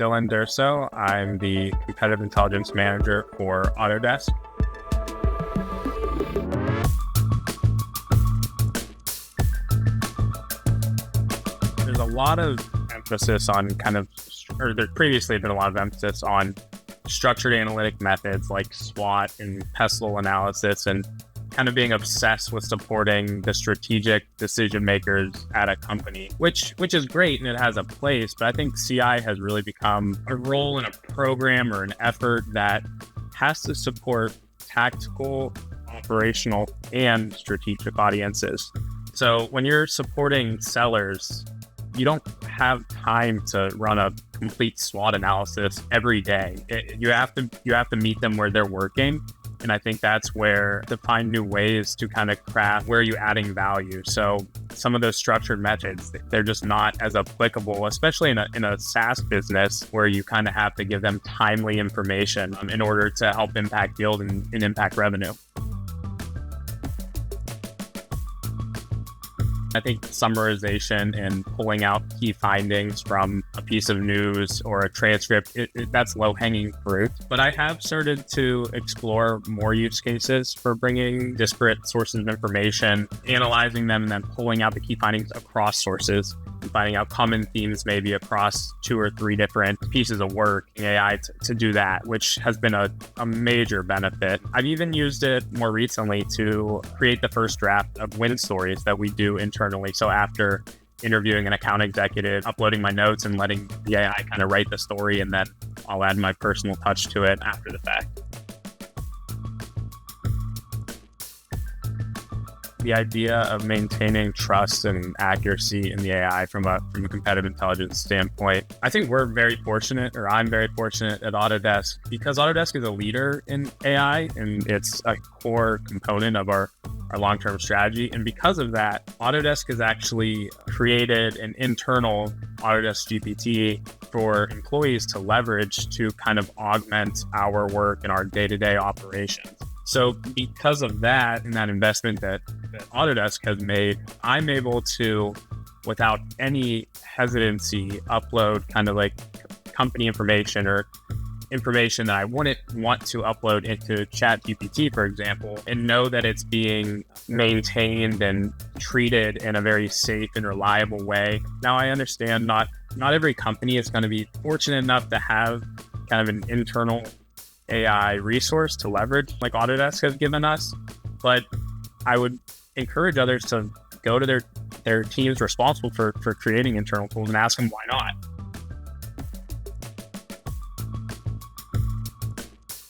Dylan Durso. I'm the Competitive Intelligence Manager for Autodesk. There's a lot of emphasis on there's previously been a lot of emphasis on structured analytic methods like SWOT and pestle analysis, and kind of being obsessed with supporting the strategic decision makers at a company, which is great and it has a place. But I think CI has really become a role in a program or an effort that has to support tactical, operational, and strategic audiences. So when you're supporting sellers, you don't have time to run a complete SWOT analysis every day. You have to meet them where they're working. And I think that's where to find new ways to kind of craft where you're adding value. So some of those structured methods, they're just not as applicable, especially in a SaaS business where you kind of have to give them timely information in order to help impact yield and impact revenue. I think summarization and pulling out key findings from a piece of news or a transcript, that's low-hanging fruit. But I have started to explore more use cases for bringing disparate sources of information, analyzing them, and then pulling out the key findings across sources and finding out common themes maybe across 2 or 3 different pieces of work in AI to do that, which has been a major benefit. I've even used it more recently to create the first draft of win stories that we do internally. So after interviewing an account executive, uploading my notes and letting the AI kind of write the story, and then I'll add my personal touch to it after the fact. The idea of maintaining trust and accuracy in the AI from a competitive intelligence standpoint, I think we're very fortunate, or I'm very fortunate at Autodesk, because Autodesk is a leader in AI and it's a core component of our long-term strategy. And because of that, Autodesk has actually created an internal Autodesk GPT for employees to leverage to kind of augment our work and our day-to-day operations. So because of that and that investment that Autodesk has made, I'm able to, without any hesitancy, upload kind of like company information or information that I wouldn't want to upload into ChatGPT, for example, and know that it's being maintained and treated in a very safe and reliable way. Now, I understand not every company is going to be fortunate enough to have kind of an internal AI resource to leverage like Autodesk has given us, but I would encourage others to go to their teams responsible for creating internal tools and ask them why not.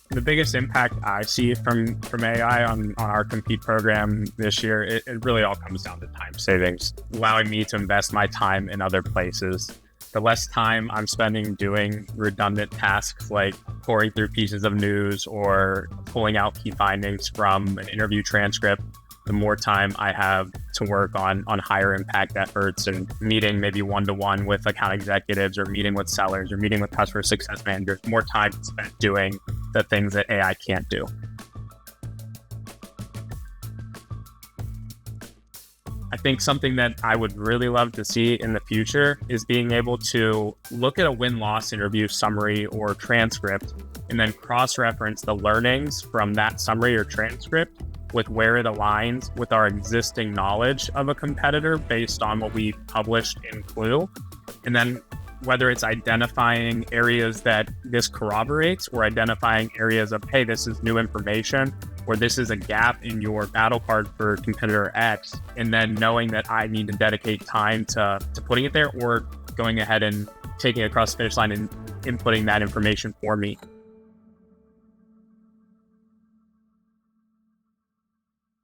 The biggest impact I see from AI on our Compete program this year, it really all comes down to time savings, allowing me to invest my time in other places. The less time I'm spending doing redundant tasks like pouring through pieces of news or pulling out key findings from an interview transcript, the more time I have to work on higher impact efforts and meeting maybe one-to-one with account executives or meeting with sellers or meeting with customer success managers, more time spent doing the things that AI can't do. I think something that I would really love to see in the future is being able to look at a win-loss interview summary or transcript and then cross-reference the learnings from that summary or transcript with where it aligns with our existing knowledge of a competitor based on what we published in Klue. And then whether it's identifying areas that this corroborates or identifying areas of, hey, this is new information, or this is a gap in your battle card for competitor X, and then knowing that I need to dedicate time to putting it there or going ahead and taking it across the finish line and inputting that information for me.